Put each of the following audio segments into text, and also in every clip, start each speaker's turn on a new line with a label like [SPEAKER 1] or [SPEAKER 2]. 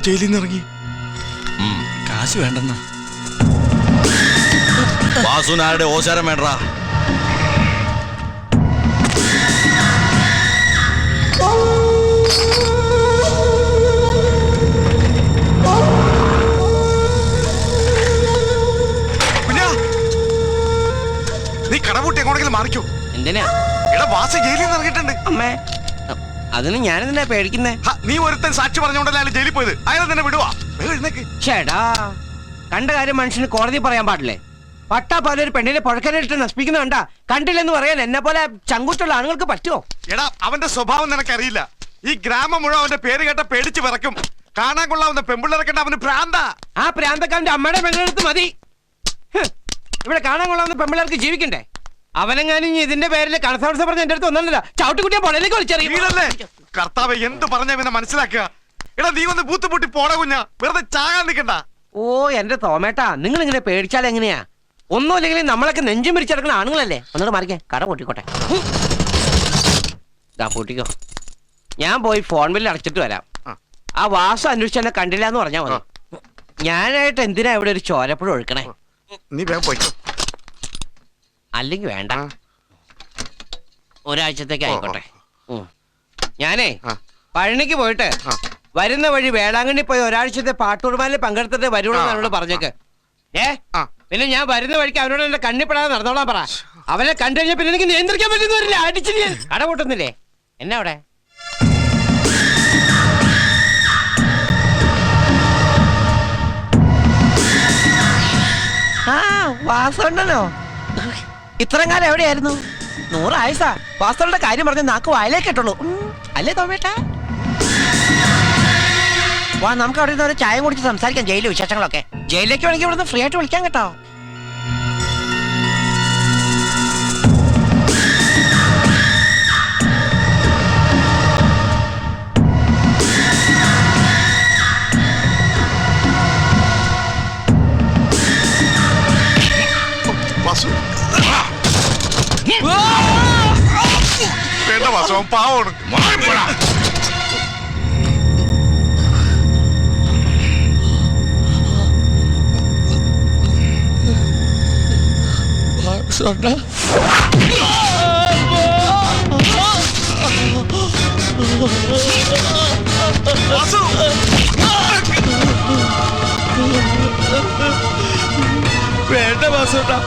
[SPEAKER 1] ജയിലിൽ നിന്ന് ഇറങ്ങി.
[SPEAKER 2] കാശ് വേണ്ടെന്ന
[SPEAKER 3] വാസുനാരുടെ ഓശാരം വേണ്ട.
[SPEAKER 1] നീ കടപൂട്ടി എങ്ങോട്ടെങ്കിലും മാറിക്കോ.
[SPEAKER 4] എന്തിനാ?
[SPEAKER 1] എടാ വാസ ജയിലിൽ നിന്ന് ഇറങ്ങിയിട്ടുണ്ട്.
[SPEAKER 4] അമ്മേ, അതിന് ഞാനെന്തിനാ പേടിക്കുന്നേ?
[SPEAKER 1] നീ ഒരുത്തൻ സാക്ഷി പറഞ്ഞോണ്ടല്ലേ അയാൾ ജയിലിൽ പോയത്. അയാളെ തന്നെ വിടുവാ.
[SPEAKER 4] ചേടാ, കണ്ട കാര്യം മനുഷ്യന് കോടതി പറയാൻ പാടില്ലേ? പട്ടാ പോലെ ഒരു പെണ്ണിനെ പുഴക്കരയിട്ട് നശിപ്പിക്കുന്ന കണ്ടാ കണ്ടില്ലെന്ന് പറയാൻ എന്നെ പോലെ ചങ്കൂറ്റുള്ള ആണുങ്ങൾക്ക് പറ്റുമോ?
[SPEAKER 1] എടാ അവന്റെ സ്വഭാവം നിനക്കറിയില്ല. ഈ ഗ്രാമം മുഴുവൻ അവന്റെ പേര് കേട്ട പേടിച്ച് വിറക്കും. കാണാൻ കൊള്ളാവുന്ന പെമ്പിള്ളേരൊക്കെ അവന് പ്രാന്ത.
[SPEAKER 4] ആ പ്രാന്തക്കാരന്റെ അമ്മയുടെ പെണ്ണെടുത്ത് മതി. ഇവിടെ കാണാൻ കൊള്ളാവുന്ന പെമ്പിള്ളേർക്ക് ജീവിക്കണ്ടേ? അവനെങ്ങാനും ഇതിന്റെ പേരിൽ കണസാവസ പറഞ്ഞ എന്റെ അടുത്ത് ഒന്നല്ല ചവിട്ടുകുട്ടിയെ പൊടലേക്ക് വിളിച്ചറിയില്ലേ?
[SPEAKER 1] കർത്താവ് എന്ത് പറഞ്ഞ പിന്നെ മനസ്സിലാക്കുക. എടാ നീ വന്ന് ബൂത്ത് പൂട്ടി പോട കുഞ്ഞ, വെറുതെ ചാകാൻ നിൽക്കണ്ട.
[SPEAKER 4] ഓ എന്റെ തോമേട്ടാ, നിങ്ങൾ ഇങ്ങനെ പേടിച്ചാൽ എങ്ങനെയാ? ഒന്നുമില്ലെങ്കിൽ നമ്മളൊക്കെ നെഞ്ചും പിരിച്ചെടുക്കുന്ന ആണുങ്ങളല്ലേ. ഒന്നുകൂടെ മാറിക്കേ, കട പൊട്ടിക്കോട്ടെ. പൊട്ടിക്കോ. ഞാൻ പോയി ഫോൺ ബില്ല് അടച്ചിട്ട് വരാം. ആ വാസം അന്വേഷിച്ച് എന്നെ കണ്ടില്ല എന്ന് പറഞ്ഞാൽ മതി. ഞാനായിട്ട് എന്തിനാ ഇവിടെ ഒരു ചോരപ്പുഴ ഒഴുക്കണേ?
[SPEAKER 1] നീ വേഗം പോയിക്കോ.
[SPEAKER 4] അല്ലെങ്കിൽ വേണ്ട, ഒരാഴ്ചത്തേക്ക് ആയിക്കോട്ടെ. ഞാനേ പഴനിക്ക് പോയിട്ട് വരുന്ന വഴി വേളാങ്കണ്ണി പോയി ഒരാഴ്ചത്തെ പാട്ടുകുർബാനിൽ പങ്കെടുത്തിട്ട് വരുള്ളൂ എന്നോട് പറഞ്ഞേക്ക്. പിന്നെ ഞാൻ വരുന്ന വഴിക്ക് അവനോട് എന്റെ കണ്ണിപ്പെടാതെ നടന്നോളാൻ പറ. അവനെ കണ്ടു കഴിഞ്ഞാൽ പിന്നെ എനിക്ക് നിയന്ത്രിക്കാൻ പറ്റുന്നില്ല. അടിച്ചു കട പൊട്ടുന്നില്ലേ എന്നാ അവിടെ? വാസുണ്ടല്ലോ. ഇത്രയും കാലം എവിടെയായിരുന്നു? 100 ആയുസാ. വാസുകളുടെ കാര്യം പറഞ്ഞ നാക്ക് വായിലേക്ക് ഇട്ടുള്ളൂ അല്ലേ തോമേട്ടാ? വാ, നമുക്ക് അവിടെ നിന്ന് ചായ കുടിച്ച് സംസാരിക്കാം. ജയിലിലെ വിശേഷങ്ങളൊക്കെ. ജയിലിലേക്ക് വേണമെങ്കിൽ ഇവിടുന്ന് ഫ്രീ ആയിട്ട് വിളിക്കാൻ കേട്ടോ.
[SPEAKER 1] വേണ്ട വാസു, പാവമാണ്.
[SPEAKER 2] വേണ്ട വാസുട്ടാ.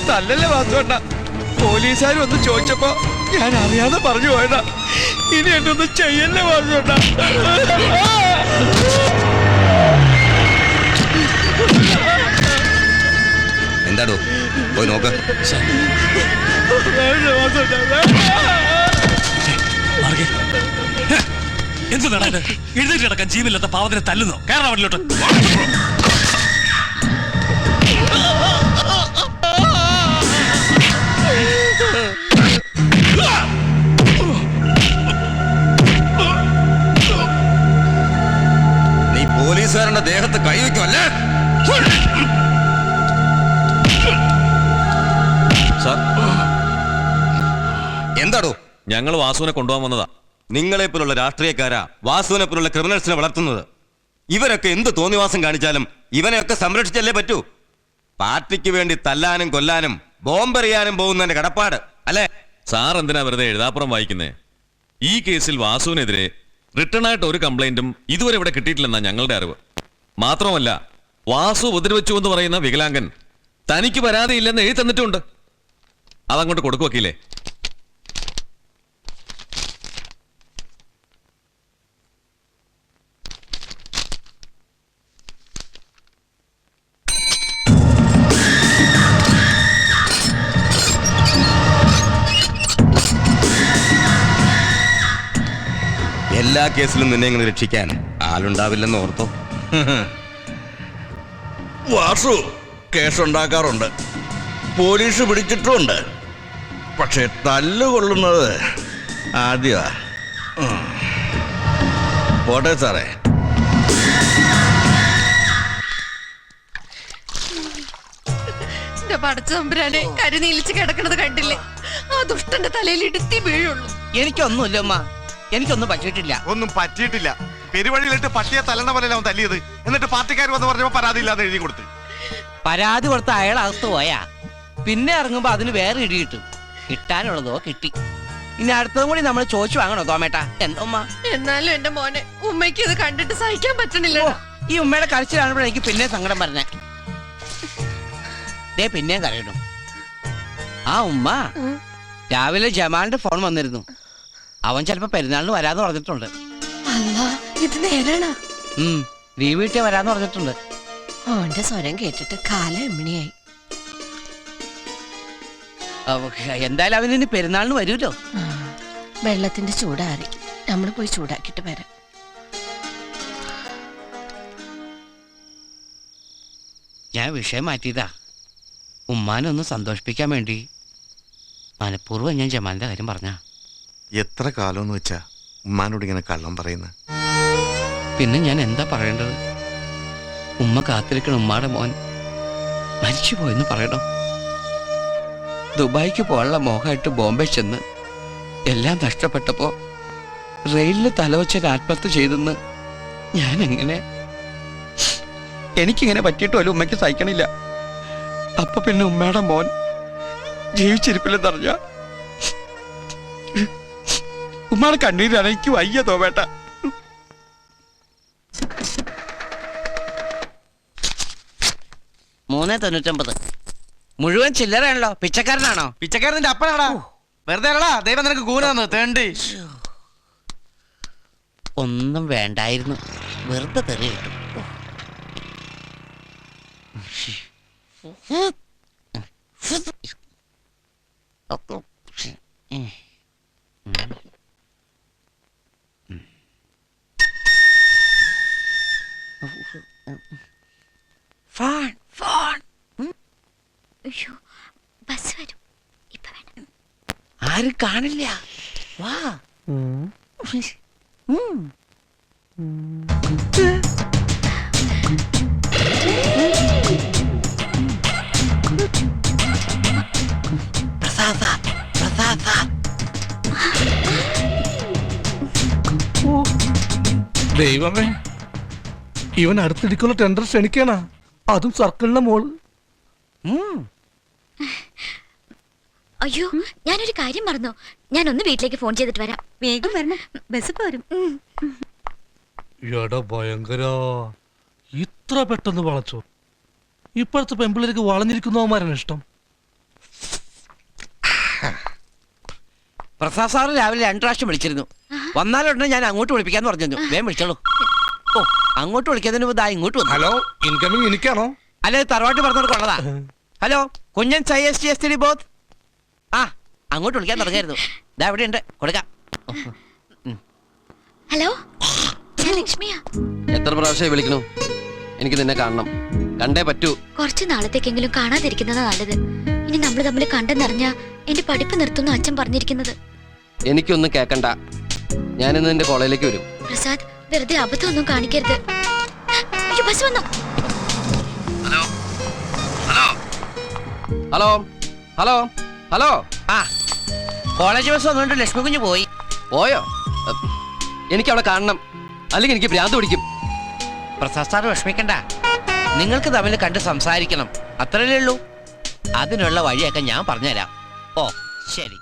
[SPEAKER 2] തല്ലല്ലേ വാസുവേണ്ട. പോലീസുകാർ ഒന്ന് ചോദിച്ചപ്പോ ഞാൻ അറിയാതെ പറഞ്ഞു പോയതാ. ഇനി എന്നെ ഒന്ന് ചെയ്യല്ലേ വാസുവേണ്ട.
[SPEAKER 3] എന്താടോ പോയി നോക്ക്.
[SPEAKER 2] എന്ത് നടക്കുന്നത്? എഴുന്നേറ്റ് കിടക്കാൻ ജീവനില്ലാത്ത പാവത്തിനെ തല്ലുന്നോ? കേരള വണ്ടിലോട്ട്.
[SPEAKER 3] നീ പോലീസുകാരന്റെ ദേഹത്ത് കൈവയ്ക്കുമല്ലേ? എന്താടോ?
[SPEAKER 5] ഞങ്ങൾ വാസുവിനെ കൊണ്ടുപോകാൻ വന്നതാ.
[SPEAKER 3] നിങ്ങളെപ്പോലുള്ള രാഷ്ട്രീയക്കാരാ വാസുവിനെ പോലുള്ള ക്രിമിനൽസിനെ വളർത്തുന്നത്. ഇവരൊക്കെ എന്ത് തോന്നിവാസം കാണിച്ചാലും ഇവനെയൊക്കെ സംരക്ഷിച്ചല്ലേ പറ്റൂ. പാർട്ടിക്ക് വേണ്ടി തല്ലാനും കൊല്ലാനും ബോംബെറിയാനും പോകുന്നതിന്റെ കടപ്പാട് അല്ലേ?
[SPEAKER 5] സാർ എന്തിനാ വെറുതെ എഴുതാപ്പുറം വായിക്കുന്നേ? ഈ കേസിൽ വാസുവിനെതിരെ റിട്ടേൺ ആയിട്ട് ഒരു കംപ്ലൈന്റും ഇതുവരെ ഇവിടെ കിട്ടിയിട്ടില്ലെന്നാ ഞങ്ങളുടെ അറിവ്. മാത്രമല്ല, വാസു ഉപദ്രവിച്ചു എന്ന് പറയുന്ന വികലാംഗൻ തനിക്ക് പരാതിയില്ലെന്ന് എഴുതി തന്നിട്ടുണ്ട്. അതങ്ങോട്ട് കൊടുക്കു വക്കീലേ.
[SPEAKER 3] എല്ലാ കേസിലും നിന്നെ ഇങ്ങനെ രക്ഷിക്കാൻ ആളുണ്ടാവില്ലെന്ന് ഓർത്തോ?
[SPEAKER 6] വാസു കേസുണ്ടാക്കാറുണ്ട്, പോലീസ് പിടിച്ചിട്ടുമുണ്ട്. പക്ഷെ തല്ലുകൊള്ളുന്നത് ആദ്യമാ. പോട്ടെ സാറേ.
[SPEAKER 7] പടച്ചമ്പുരാനെ കരുനീലിച്ച് കിടക്കണത് കണ്ടില്ലേ? ആ ദുഷ്ടന്റെ തലയിൽ ഇടുത്തി വീഴുള്ളൂ.
[SPEAKER 4] എനിക്കൊന്നുമില്ല അമ്മ, എനിക്കൊന്നും പറ്റിയിട്ടില്ല.
[SPEAKER 1] ഒന്നും പറ്റിയിട്ടില്ല. പെരുവഴിയിലിട്ട് പട്ടിയെ തലണ പോലെ അവൻ തല്ലിയത്. എന്നിട്ട് പാർട്ടിക്കാർ വന്ന് പറഞ്ഞപ്പോ പരാതി ഇല്ലാതെ എഴുതി കൊടുത്ത്.
[SPEAKER 4] പരാതി കൊടുത്ത അയാൾ അകത്ത് പോയാ പിന്നെ ഇറങ്ങുമ്പോ അതിന് വേറെ ഇടി കിട്ടും. കിട്ടാനുള്ളതോ കിട്ടി. ഇനി അടുത്തതും കൂടി നമ്മൾ ചോദിച്ചു വാങ്ങണോ തോമേട്ടാ? എന്തോമ്മ?
[SPEAKER 7] എന്നാലും എന്റെ മോനെ ഉമ്മയ്ക്ക് ഇത് കണ്ടിട്ട് സഹിക്കാൻ പറ്റണില്ല.
[SPEAKER 4] ഈ ഉമ്മയുടെ കരച്ചിലാണപ്പോൾ എനിക്ക് പിന്നെ സങ്കടം പറഞ്ഞേ. ദേ പിന്നെയും കരയണു. ആ ഉമ്മ രാവിലെ ജമാലിന്റെ ഫോൺ വന്നിരുന്നു. അവൻ ചിലപ്പോ പെരുന്നാളിന് വരാന്ന് പറഞ്ഞിട്ടുണ്ട്.
[SPEAKER 7] അല്ല, ഇത് നേരാണ്.
[SPEAKER 4] നീ വീട്ടിൽ വരാന്ന് പറഞ്ഞിട്ടുണ്ട്.
[SPEAKER 7] ഓന്റെ സ്വരം കേട്ടിട്ട് കാലം എമ്മിണിയായി.
[SPEAKER 4] എന്തായാലും അവന് ഇനി പെരുന്നാളിന് വരൂല്ലോ.
[SPEAKER 7] വെള്ളത്തിന്റെ ചൂടാറി, നമ്മൾ പോയി ചൂടാക്കിട്ട് വരാം.
[SPEAKER 4] ഞാൻ വിഷയം മാറ്റിയതാ. ഉമ്മാനെ ഒന്ന് സന്തോഷിപ്പിക്കാൻ വേണ്ടി മനഃപൂർവ്വം ഞാൻ ജമാലിന്റെ കാര്യം പറഞ്ഞ.
[SPEAKER 1] എത്ര കാലം എന്ന് വെച്ചാ ഉമ്മാനോട് ഇങ്ങനെ കള്ളം പറയുന്നത്?
[SPEAKER 4] പിന്നെ ഞാൻ എന്താ പറയേണ്ടത്? ഉമ്മ കാത്തിരിക്കണ ഉമ്മാടെ മോൻ മരിച്ചുപോയെന്ന് പറയണം. ദുബായിക്ക് പോകാനുള്ള മോഹമായിട്ട് ബോംബെ ചെന്ന് എല്ലാം നഷ്ടപ്പെട്ടപ്പോ റെയിലിൽ തലവച്ച് ആത്മഹത്യ ചെയ്തെന്ന് ഞാൻ എങ്ങനെ? എനിക്കിങ്ങനെ പറ്റിയിട്ട് പോലും ഉമ്മയ്ക്ക് സഹിക്കണില്ല. അപ്പൊ പിന്നെ ഉമ്മയുടെ മോൻ ജീവിച്ചിരിപ്പില്ലെന്നറിഞ്ഞ ഉമ്മയുടെ കണ്ണീരാണ്. എനിക്ക് വയ്യ തോവേട്ട. $3.99 മുഴുവൻ ചില്ലറയാണല്ലോ. പിച്ചക്കാരനാണോ?
[SPEAKER 2] പിച്ചക്കാരന്റെ അപ്പനാടാ. വെറുതെ അല്ലടാ ദൈവം നിനക്ക് കൂനാന്ന് തേണ്ടി.
[SPEAKER 4] ഒന്നും വേണ്ടായിരുന്നു, വെറുതെ തെറി കിട്ടും. ആരും കാണില്ല. വാ.
[SPEAKER 8] ദൈവമേ, ഇവൻ അടുത്തിടിക്കുള്ള ടെൻഡർ ക്ഷണിക്കണ, അതും സർക്കിളിന്റെ മോള്.
[SPEAKER 9] അയ്യോ, ഞാനൊരു കാര്യം മറന്നു. ഞാനൊന്ന് വീട്ടിലേക്ക് ഫോൺ ചെയ്തിട്ട് വരാം.
[SPEAKER 7] വേഗം വരണം, ബസ് പോരും.
[SPEAKER 8] എടാ ഭയങ്കര, ഇത്ര പെട്ടെന്ന് വളച്ചോ? ഇപ്പോഴത്തെ പെമ്പിളേക്ക് വളഞ്ഞിരിക്കുന്നവന്മാരാണ് ഇഷ്ടം.
[SPEAKER 4] പ്രസാദ് സാറ് രാവിലെ 2 പ്രാവശ്യം വിളിച്ചിരുന്നു. വന്നാലുടനെ ഞാൻ അങ്ങോട്ട് വിളിപ്പിക്കാന്ന് പറഞ്ഞു. വേഗം വിളിച്ചോളൂ. ഓ, അങ്ങോട്ട് വിളിക്കുന്നതിന് മുമ്പ് ഇങ്ങോട്ട് വന്നു.
[SPEAKER 8] ഹലോ, ഇൻകമിങ് എനിക്കാണോ?
[SPEAKER 4] അല്ലെ തറവാട്ട് പറഞ്ഞോടുള്ളതാ. ഹലോ, കുഞ്ഞൻ SIST ബോത്ത്. ആ, അങ്ങോട്ട് വിളിക്കാൻ തുടങ്ങിയായിരുന്നു. ഇതാ ഇവിടെ ഉണ്ട്, കൊടുക്കാം.
[SPEAKER 9] ഹലോ, ഞാൻ ലക്ഷ്മിയാ.
[SPEAKER 10] എത്ര പ്രാവശ്യം വിളിക്കണു? എനിക്ക് നിന്നെ കാണണം, കണ്ടേ പറ്റൂ.
[SPEAKER 9] കുറച്ചു നാളത്തേക്കെങ്കിലും കാണാതിരിക്കുന്നതാ നല്ലത്. ഇനി നമ്മൾ തമ്മിൽ കണ്ടെന്നറിഞ്ഞ എന്റെ പഠിപ്പ് നിർത്തുന്നു അച്ഛൻ പറഞ്ഞിരിക്കുന്നത്.
[SPEAKER 10] എനിക്കൊന്നും കേക്കണ്ട. ഞാനിന്ന് നിന്റെ കോളേജിലേക്ക് വരും.
[SPEAKER 9] പ്രസാദ്, വെറുതെ അബദ്ധമൊന്നും കാണിക്കരുത്. അയ്യോ, ബസ് വന്നു.
[SPEAKER 10] Hello hello hello hello hello.
[SPEAKER 4] ആ, കോളേജ് ബസ് വന്നുകൊണ്ട് ലക്ഷ്മി കുഞ്ഞ് പോയി.
[SPEAKER 10] പോയോ? എനിക്ക് അവളെ കാണണം, അല്ലെങ്കിൽ എനിക്ക് ഭ്രാന്ത് പിടിക്കും.
[SPEAKER 4] പ്രസാദ് സാർ വിഷമിക്കണ്ട. നിങ്ങൾക്ക് തമ്മിൽ കണ്ട് സംസാരിക്കണം, അത്രയല്ലേ ഉള്ളൂ. അതിനുള്ള വഴിയൊക്കെ ഞാൻ പറഞ്ഞുതരാം. ഓ ശരി.